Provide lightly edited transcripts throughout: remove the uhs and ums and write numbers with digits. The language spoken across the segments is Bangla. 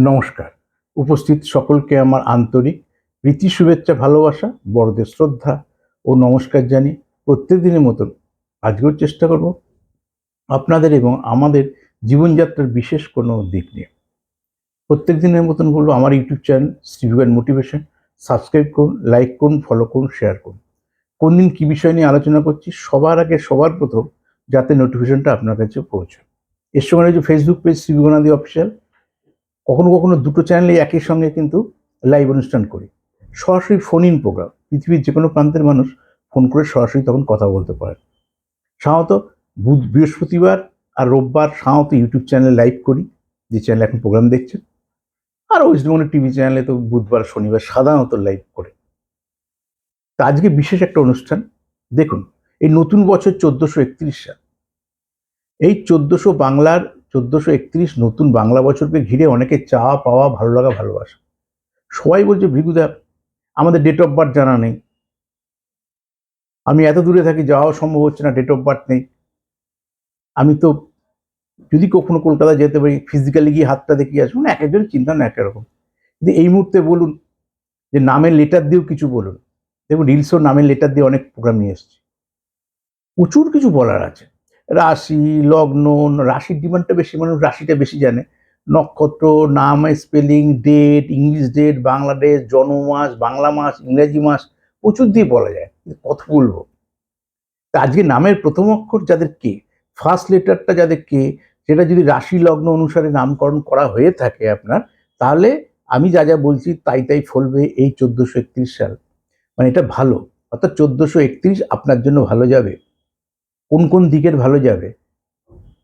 নমস্কার। উপস্থিত সকলকে আমার আন্তরিক প্রীতি, শুভেচ্ছা, ভালোবাসা, বড়দের শ্রদ্ধা ও নমস্কার জানিয়ে প্রত্যেক দিনের মতন আজকেও চেষ্টা করব আপনাদের এবং আমাদের জীবনযাত্রার বিশেষ কোনো দিক নিয়ে। প্রত্যেক দিনের মতন বলবো আমার ইউটিউব চ্যানেল শ্রীবিজ্ঞান মোটিভেশন সাবস্ক্রাইব করুন, লাইক করুন, ফলো করুন, শেয়ার করুন। কোন দিন কী বিষয় নিয়ে আলোচনা করছি সবার আগে সবার প্রথম যাতে নোটিফিকেশনটা আপনার কাছে পৌঁছয়। এর সঙ্গে রয়েছে ফেসবুক পেজ শ্রীবিজ্ঞানাদি অফিসিয়াল। কখনো কখনো দুটো চ্যানেলে একই সঙ্গে কিন্তু লাইভ অনুষ্ঠান করি, সরাসরি ফোন ইন প্রোগ্রাম। পৃথিবীর যে কোনো প্রান্তের মানুষ ফোন করে সরাসরি তখন কথা বলতে পারেন। সাধারণত বৃহস্পতিবার আর রোববার সাধারণত ইউটিউব চ্যানেলে লাইভ করি, যে চ্যানেলে এখন প্রোগ্রাম দেখছেন। আর ওয়েস্টবেঙ্গলের টিভি চ্যানেলে তো বুধবার শনিবার সাধারণত লাইভ করে। তা আজকে বিশেষ একটা অনুষ্ঠান। দেখুন, এই নতুন বছর 1431 সাল, এই 1431 নতুন বাংলা বছরকে ঘিরে অনেকে চাওয়া পাওয়া, ভালো লাগা, ভালোবাসা। সবাই বলছে ভৃগুদা আমাদের ডেট অফ বার্থ জানা নেই, আমি এত দূরে থাকি, যাওয়া সম্ভব হচ্ছে না, ডেট অফ বার্থ নেই। আমি তো যদি কখনো কলকাতা যেতে পারি ফিজিক্যালি গিয়ে হাতটা দেখিয়ে আসবো না। এক একজন চিন্তা না এক রকম। কিন্তু এই মুহূর্তে বলুন যে নামের লেটার দিয়েও কিছু বলুন। দেখুন, রিলসও নামের লেটার দিয়ে অনেক প্রোগ্রাম নিয়ে এসছে, প্রচুর কিছু বলার আছে। রাশি, লগ্ন, রাশির ডিমান্ডটা বেশি, মানুষ রাশিটা বেশি জানে। নক্ষত্র, নাম, spelling, date, English date, Bangladesh, জন্মমাস, বাংলা মাস, ইংরেজি মাস, প্রচুর দিয়ে বলা যায়। কত বলবো। তা আজকে নামের প্রথম অক্ষর যাদের কে, ফার্স্ট লেটারটা যাদের কে, সেটা যদি রাশি লগ্ন অনুসারে নামকরণ করা হয়ে থাকে আপনার, তাহলে আমি যা যা বলছি তাই তাই ফলবে এই 1431 সাল। মানে এটা ভালো, অর্থাৎ 1431 আপনার জন্য ভালো যাবে। কোন কোন দিকের ভালো যাবে?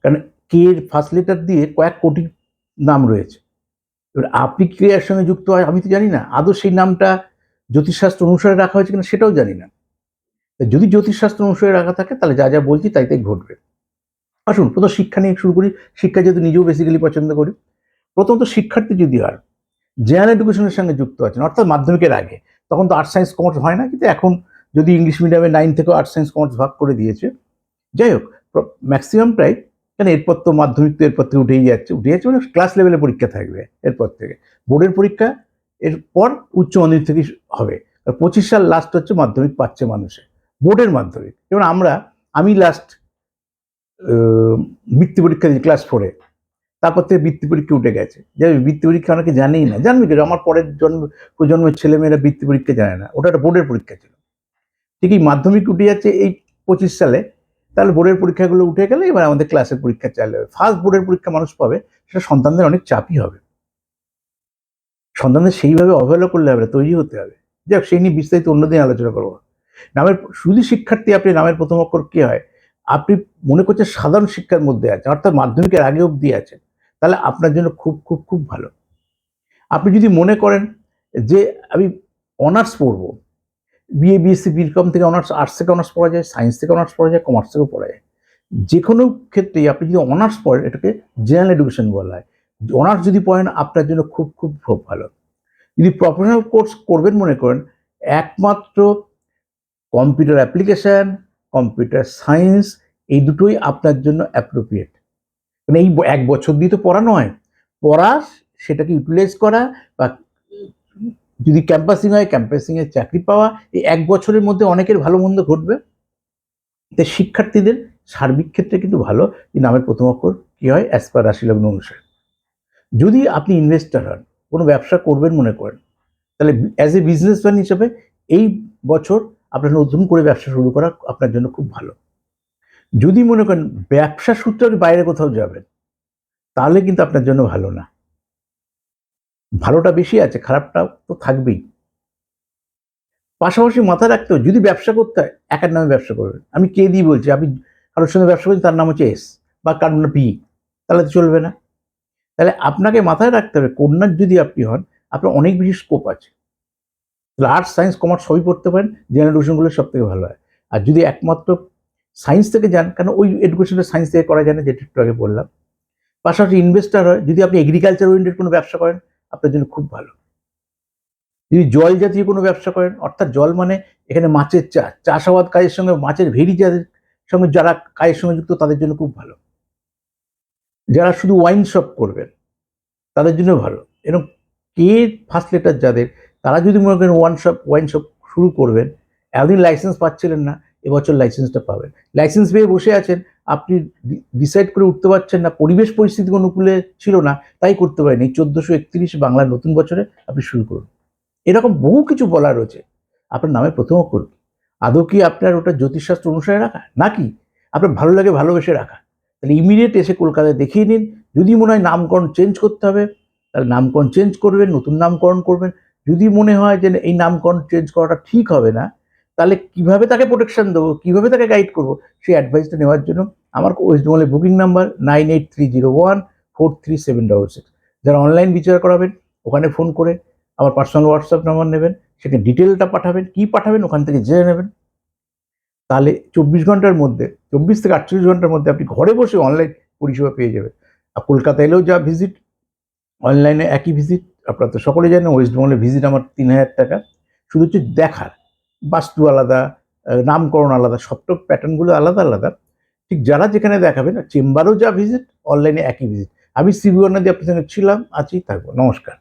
কারণ কে এর ফার্স্ট লেটার দিয়ে কয়েক কোটি নাম রয়েছে। এবার আপনি কে এর সঙ্গে যুক্ত হয় আমি তো জানি না, আদৌ সেই নামটা জ্যোতিষশাস্ত্র অনুসারে রাখা হয়েছে কিনা সেটাও জানি না। যদি জ্যোতিষশাস্ত্র অনুসারে রাখা থাকে তাহলে যা যা বলছি তাই তাই ঘটবে। আসুন প্রথম শিক্ষা নিয়ে শুরু করি। শিক্ষা যেহেতু নিজেও বেসিক্যালি পছন্দ করি। প্রথমত শিক্ষার্থী যদি আর জেনারেল এডুকেশনের সঙ্গে যুক্ত আছেন, অর্থাৎ মাধ্যমিকের আগে, তখন তো আর্টস সায়েন্স কমার্স হয় না, কিন্তু এখন যদি ইংলিশ মিডিয়ামে 9 থেকেও আর্টস সায়েন্স কমার্স ভাগ করে দিয়েছে। যাই হোক, ম্যাক্সিমাম প্রায়, কেন এরপর তো মাধ্যমিক তো এরপর থেকে উঠে যাচ্ছে মানে ক্লাস লেভেলে পরীক্ষা থাকবে এরপর থেকে। বোর্ডের পরীক্ষা এরপর উচ্চ মাধ্যমিক থেকে হবে। 25 সাল লাস্ট হচ্ছে মাধ্যমিক পাচ্ছে মানুষে, বোর্ডের মাধ্যমিক। যেমন আমি লাস্ট বৃত্তি পরীক্ষা দিই ক্লাস 4-এ, তারপর থেকে বৃত্তি পরীক্ষা উঠে গেছে। যে বৃত্তি পরীক্ষা অনেকে জানেই না, জানবে কেন? আমার পরের প্রজন্মের ছেলেমেয়েরা বৃত্তি পরীক্ষা জানে না, ওটা একটা বোর্ডের পরীক্ষা ছিল। ঠিকই মাধ্যমিক উঠে যাচ্ছে এই 25 সালে, তাহলে বোর্ডের পরীক্ষাগুলো উঠে গেলে এবার আমাদের ক্লাসের পরীক্ষা চালু হবে। ফার্স্ট বোর্ডের পরীক্ষা মানুষ পাবে, সেটা সন্তানদের অনেক চাপই হবে। সন্তানদের সেইভাবে অবহেলা করলে হবে, তৈরি হতে হবে। যাক, সেই নিয়ে বিস্তারিত অন্যদিন আলোচনা করবো। নামের শুধু শিক্ষার্থী আপনি নামের প্রথম অক্ষর কি হয়, আপনি মনে করছেন সাধারণ শিক্ষার মধ্যে আছে, অর্থাৎ মাধ্যমিকের আগে অবধি আছেন, তাহলে আপনার জন্য খুব খুব খুব ভালো। আপনি যদি মনে করেন যে আমি অনার্স পড়বো, বিএ, বিএসসি, বিকম থেকে অনার্স, আর্টস থেকে অনার্স পড়া যায়, সায়েন্স থেকে অনার্স পড়া যায়, কমার্স থেকেও পড়া যায়। যে কোনো ক্ষেত্রেই আপনি যদি অনার্স পড়েন, এটাকে জেনারেল এডুকেশন বলা হয়। অনার্স যদি পড়েন আপনার জন্য খুব খুব খুব ভালো। যদি প্রফেশনাল কোর্স করবেন মনে করেন, একমাত্র কম্পিউটার অ্যাপ্লিকেশন, কম্পিউটার সায়েন্স, এই দুটোই আপনার জন্য অ্যাপ্রোপ্রিয়েট। মানে এই 1 বছর দিয়ে তো পড়া নয়, পড়া সেটাকে ইউটিলাইজ করা, বা যদি ক্যাম্পাসিং হয় ক্যাম্পাসিংয়ে চাকরি পাওয়া, এই 1 বছরের মধ্যে অনেকের ভালো মন্দ ঘটবে। তাই শিক্ষার্থীদের সার্বিক ক্ষেত্রে কিন্তু ভালো যে নামের প্রথম অক্ষর কী হয় অ্যাজ পার রাশি লগ্ন অনুসারে। যদি আপনি ইনভেস্টার হন, কোনো ব্যবসা করবেন মনে করেন, তাহলে অ্যাজ এ বিজনেসম্যান হিসেবে এই বছর আপনার নতুন করে ব্যবসা শুরু করা আপনার জন্য খুব ভালো। যদি মনে করেন ব্যবসা সূত্রে আপনি বাইরে কোথাও যাবেন, তাহলে কিন্তু আপনার জন্য ভালো না। ভালোটা বেশি আছে, খারাপটাও তো থাকবেই। পাশাপাশি মাথায় রাখতে হবে, যদি ব্যবসা করতে হয় একার নামে ব্যবসা করবেন। আমি কে দিয়ে বলছি, আপনি কারোর সঙ্গে ব্যবসা করছেন তার নাম হচ্ছে এস, বা কারোর নাম পি, তাহলে তো চলবে না। তাহলে আপনাকে মাথায় রাখতে হবে, কন্যার যদি আপনি হন, আপনার অনেক বেশি স্কোপ আছে। তাহলে আর্টস, সায়েন্স, কমার্স সবই পড়তে পারেন, জেনারেল এডুকেশনগুলো সব থেকে ভালো হয়। আর যদি একমাত্র সায়েন্স থেকে যান, কেন ওই এডুকেশনটা সায়েন্স থেকে করা যায় না, যেটা একটু আগে বললাম। পাশাপাশি ইনভেস্টার হয়, যদি আপনি এগ্রিকালচার ওরিয়েন্টেড কোনো ব্যবসা করেন, আপনার জন্য খুব ভালো। যদি জল জাতীয় কোনো ব্যবসা করেন, অর্থাৎ জল মানে এখানে মাছের চাষাবাদ কাজের সঙ্গে মাছের ভেড়ি যাদের সঙ্গে যারা কাজের সঙ্গে যুক্ত, তাদের জন্য খুব ভালো। যারা শুধু ওয়াইন শপ করবেন তাদের জন্য ভালো। এরকম কে ফার্স্ট লেটার যাদের, তারা যদি মনে করেন ওয়াইন শপ শুরু করবেন, এতদিন লাইসেন্স পাচ্ছিলেন না, এবছর লাইসেন্সটা পাবেন। লাইসেন্স পেয়ে বসে আছেন, আপনি ডিসাইড করে উঠতে পারছেন না, পরিবেশ পরিস্থিতি অনুকূলে ছিল না, তাই করতে পারেন। এই 1431 বাংলার নতুন বছরে আপনি শুরু করুন। এরকম বহু কিছু বলার রয়েছে। আপনার নামে প্রথম অক্ষর কি? আদৌ কি আপনার ওটা জ্যোতিষশাস্ত্র অনুসারে রাখা, নাকি আপনার ভালো লাগে ভালোবেসে রাখা? তাহলে ইমিডিয়েট এসে কলকাতায় দেখিয়ে নিন। যদি মনে হয় নামকরণ চেঞ্জ করতে হবে, তাহলে নামকরণ চেঞ্জ করবেন, নতুন নামকরণ করবেন। যদি মনে হয় যে এই নামকরণ চেঞ্জ করাটা ঠিক হবে না, তাহলে কিভাবে তাকে প্রোটেকশন দেবো, কিভাবে তাকে গাইড করবো, সেই অ্যাডভাইসটা নেওয়ার জন্য আমার ওয়েস্ট বেঙ্গলের বুকিং নাম্বার 9830143766। যারা অনলাইন বিচার করাবেন, ওখানে ফোন করে আমার পার্সোনাল হোয়াটসঅ্যাপ নাম্বার নেবেন, সেখানে ডিটেলটা পাঠাবেন, কি পাঠাবেন ওখান থেকে জেনে নেবেন। তাহলে 24 ঘন্টার মধ্যে, 24 থেকে 48 ঘন্টার মধ্যে আপনি ঘরে বসে অনলাইন পরিষেবা পেয়ে যাবেন। আর কলকাতা এলেও যা ভিজিট, অনলাইনে একই ভিজিট। আপনারা তো সকলে জানেন ওয়েস্ট বেঙ্গলের ভিজিট আমার 3000 টাকা। শুধু হচ্ছে দেখার, বাস্তু আলাদা, নামকরণ আলাদা, সবটক প্যাটার্নগুলো আলাদা আলাদা। ঠিক যারা যেখানে দেখাবেন, চেম্বারও যা ভিজিট, অনলাইনে একই ভিজিট। আমি সিবিওয়ানা দিয়ে আপনার সঙ্গে ছিলাম, আছি, থাকবো। নমস্কার।